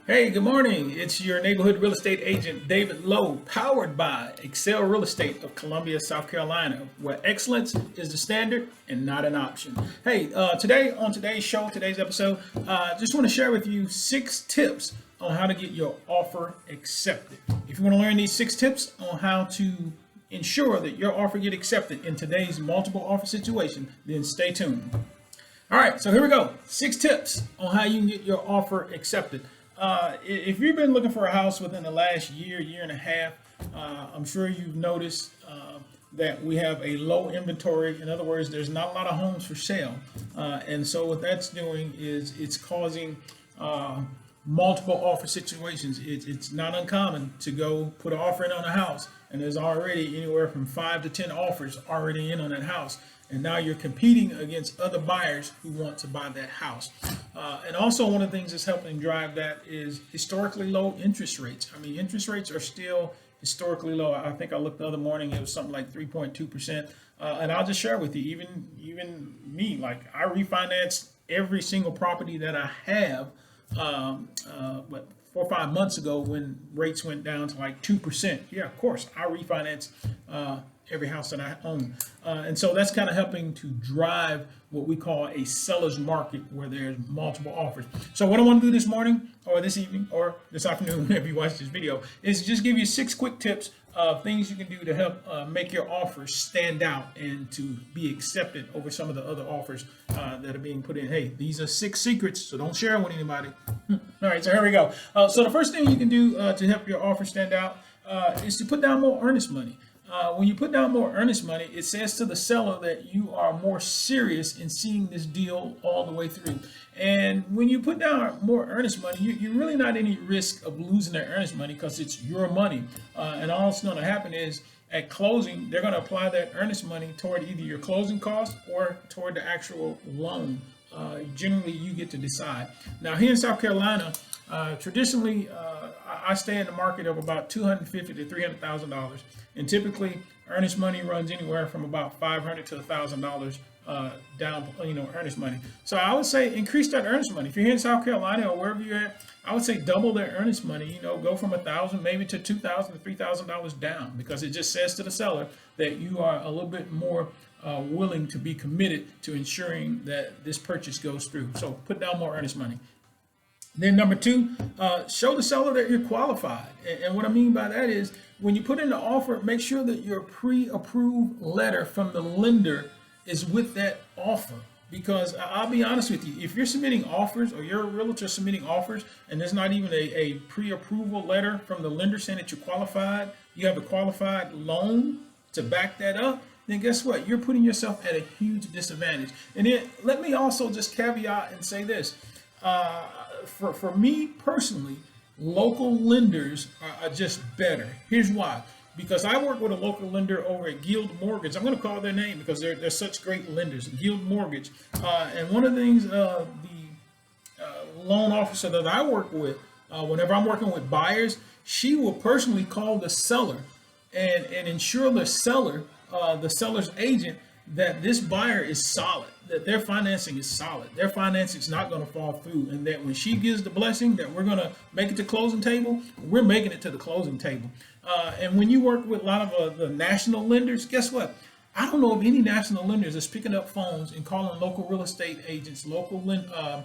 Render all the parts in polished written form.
Hey, good morning. It's your neighborhood real estate agent, David Lowe, powered by Excel Real Estate of Columbia, South Carolina, where excellence is the standard and not an option. Hey, today on today's episode, just want to share with you 6 tips on how to get your offer accepted. If you want to learn these 6 tips on how to ensure that your offer get accepted in today's multiple offer situation, then stay tuned. All right, so here we go. 6 tips on how you can get your offer accepted. If you've been looking for a house within the last year and a half, I'm sure you've noticed that we have a low inventory. In other words, there's not a lot of homes for sale. And so what that's doing is it's causing multiple offer situations. It's not uncommon to go put an offer in on a house, and there's already anywhere from 5 to 10 offers already in on that house. And now you're competing against other buyers who want to buy that house. And also one of the things that's helping drive that is historically low interest rates. I mean, interest rates are still historically low. I think I looked the other morning, it was something like 3.2%. And I'll just share with you, even me, like I refinanced every single property that I have, 4 or 5 months ago when rates went down to like 2%. Yeah, of course, I refinanced every house that I own. And so that's kind of helping to drive what we call a seller's market where there's multiple offers. So what I want to do this morning or this evening or this afternoon, whenever you watch this video, is just give you 6 quick tips of things you can do to help make your offers stand out and to be accepted over some of the other offers that are being put in. Hey, these are 6 secrets, so don't share them with anybody. All right, so here we go. So the first thing you can do to help your offer stand out is to put down more earnest money. When you put down more earnest money, it says to the seller that you are more serious in seeing this deal all the way through. And when you put down more earnest money, you're really not any risk of losing that earnest money because it's your money. And all that's going to happen is at closing, they're going to apply that earnest money toward either your closing costs or toward the actual loan. Generally, you get to decide. Now, here in South Carolina, traditionally, I stay in the market of about $250,000 to $300,000, and typically, earnest money runs anywhere from about $500 to $1,000 down, earnest money. So I would say increase that earnest money. If you're here in South Carolina or wherever you're at, I would say double that earnest money. Go from $1,000 maybe to $2,000 to $3,000 down, because it just says to the seller that you are a little bit more willing to be committed to ensuring that this purchase goes through. So put down more earnest money. Then number 2, show the seller that you're qualified. And what I mean by that is when you put in the offer, make sure that your pre-approved letter from the lender is with that offer. Because I'll be honest with you, if you're submitting offers or you're a realtor submitting offers and there's not even a pre-approval letter from the lender saying that you're qualified, you have a qualified loan to back that up, then guess what? You're putting yourself at a huge disadvantage. And then let me also just caveat and say this. For me personally, local lenders are just better. Here's why. Because I work with a local lender over at Guild Mortgage. I'm going to call their name because they're such great lenders, Guild Mortgage. And one of the things the loan officer that I work with, whenever I'm working with buyers, she will personally call the seller and ensure the seller's agent, that this buyer is solid, that their financing is solid, their financing is not going to fall through, and that when she gives the blessing that we're going to make it to closing table, we're making it to the closing table. And when you work with a lot of the national lenders, guess what? I don't know of any national lenders that's picking up phones and calling local real estate agents, local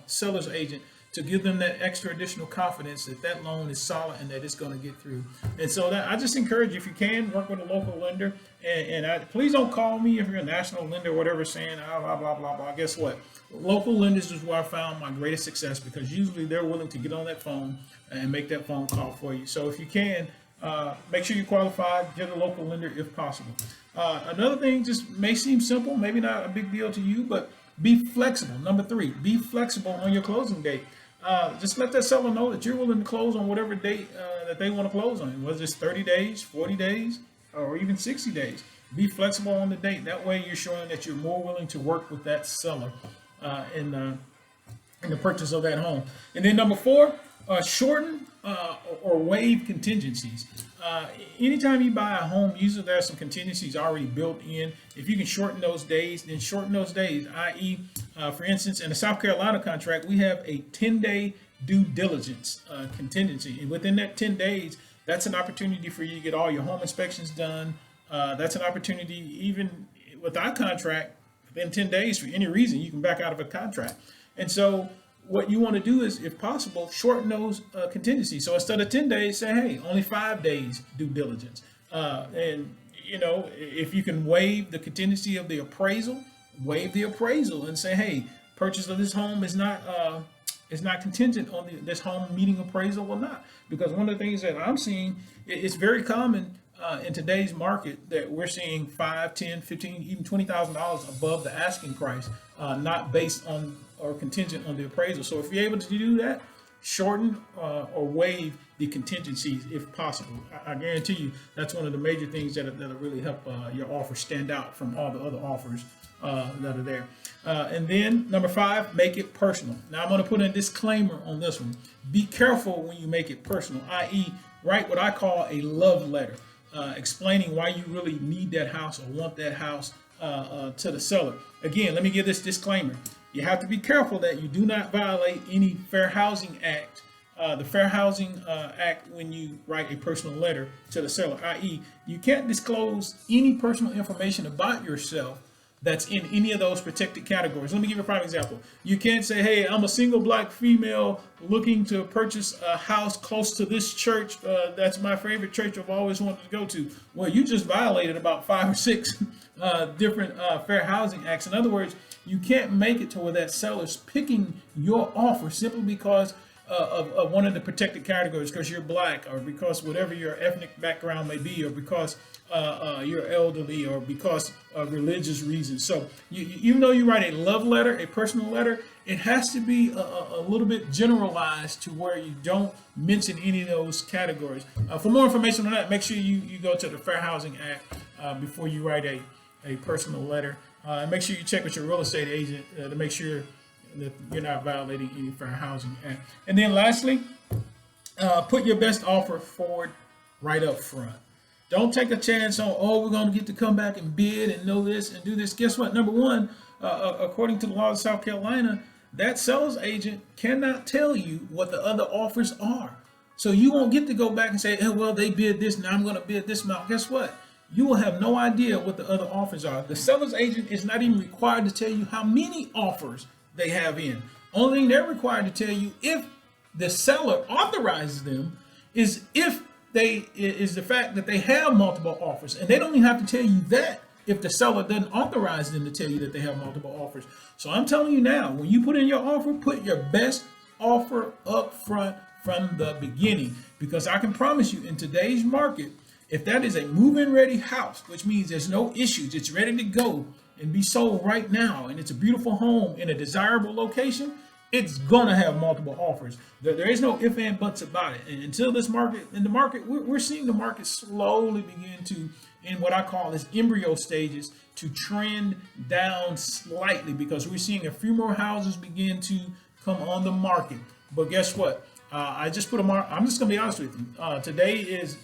seller's agent, to give them that extra additional confidence that that loan is solid and that it's going to get through. And so I just encourage you, if you can, work with a local lender. And please don't call me if you're a national lender, whatever, saying blah, blah, blah, blah. Guess what? Local lenders is where I found my greatest success, because usually they're willing to get on that phone and make that phone call for you. So if you can, make sure you're qualified, get a local lender if possible. Another thing just may seem simple, maybe not a big deal to you, but be flexible. Number 3, be flexible on your closing date. Just let that seller know that you're willing to close on whatever date that they want to close on, whether it's 30 days, 40 days, or even 60 days. Be flexible on the date. That way you're showing that you're more willing to work with that seller in the purchase of that home. And then number 4, Shorten or waive contingencies. Anytime you buy a home, usually there are some contingencies already built in. If you can shorten those days, then shorten those days. I.e., for instance, in the South Carolina contract, we have a 10-day due diligence contingency. And within that 10 days, that's an opportunity for you to get all your home inspections done. That's an opportunity, even with our contract, within 10 days, for any reason, you can back out of a contract. And so what you want to do is, if possible, shorten those contingencies. So instead of 10 days, say, hey, only 5 days due diligence. And, you know, if you can waive the contingency of the appraisal, waive the appraisal and say, hey, purchase of this home is not contingent on this home meeting appraisal or not. Because one of the things that I'm seeing, it's very common in today's market that we're seeing $5, $10, $15, even $20,000 above the asking price, not based on or contingent on the appraisal. So if you're able to do that, shorten or waive the contingencies if possible. I guarantee you that's one of the major things that'll really help your offer stand out from all the other offers that are there. And then number 5, make it personal. Now I'm going to put a disclaimer on this one. Be careful when you make it personal, i.e. write what I call a love letter, explaining why you really need that house or want that house to the seller. Again, let me give this disclaimer. You have to be careful that you do not violate any Fair Housing Act, the Fair Housing Act, when you write a personal letter to the seller, i.e. you can't disclose any personal information about yourself that's in any of those protected categories. Let me give you a prime example. You can't say, hey, I'm a single black female looking to purchase a house close to this church. That's my favorite church I've always wanted to go to. Well, you just violated about 5 or 6 different Fair Housing Acts. In other words, you can't make it to where that seller's picking your offer simply because of one of the protected categories, because you're black, or because whatever your ethnic background may be, or because you're elderly, or because of religious reasons. So even though you write a love letter, a personal letter, it has to be a little bit generalized to where you don't mention any of those categories. For more information on that, make sure you go to the Fair Housing Act before you write a personal letter. And make sure you check with your real estate agent to make sure that you're not violating any Fair Housing Act. And then lastly, put your best offer forward right up front. Don't take a chance on, oh, we're going to get to come back and bid and know this and do this. Guess what? Number one, according to the law of South Carolina, that sales agent cannot tell you what the other offers are. So you won't get to go back and say, hey, well, they bid this, now I'm going to bid this amount. Guess what? You will have no idea what the other offers are. The seller's agent is not even required to tell you how many offers they have in. Only thing they're required to tell you, if the seller authorizes them, is the fact that they have multiple offers. And they don't even have to tell you that if the seller doesn't authorize them to tell you that they have multiple offers. So I'm telling you now, when you put in your offer, put your best offer up front from the beginning. Because I can promise you, in today's market, if that is a move-in ready house, which means there's no issues, it's ready to go and be sold right now, and it's a beautiful home in a desirable location, it's gonna have multiple offers. There is no ifs and buts about it. And until this market, we're seeing the market slowly begin to, in what I call as embryo stages, to trend down slightly, because we're seeing a few more houses begin to come on the market. But guess what? I'm just gonna be honest with you. Today is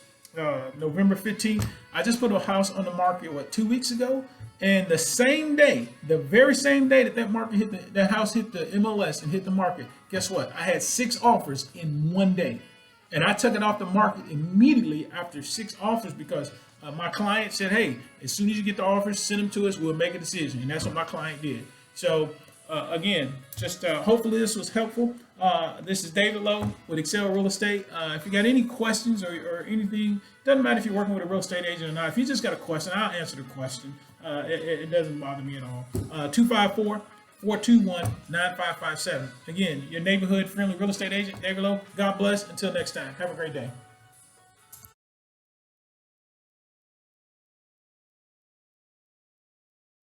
November 15th. I just put a house on the market 2 weeks ago, and the same day, the very same day that house hit the MLS and hit the market, guess what? I had 6 offers in one day, and I took it off the market immediately after 6 offers because my client said, hey, as soon as you get the offers, send them to us, we'll make a decision. And that's what my client did. So again, just hopefully this was helpful. This is David Lowe with Excel Real Estate. If you got any questions or anything, doesn't matter if you're working with a real estate agent or not. If you just got a question, I'll answer the question. It doesn't bother me at all. 254-421-9557. Again, your neighborhood friendly real estate agent, David Lowe. God bless. Until next time. Have a great day.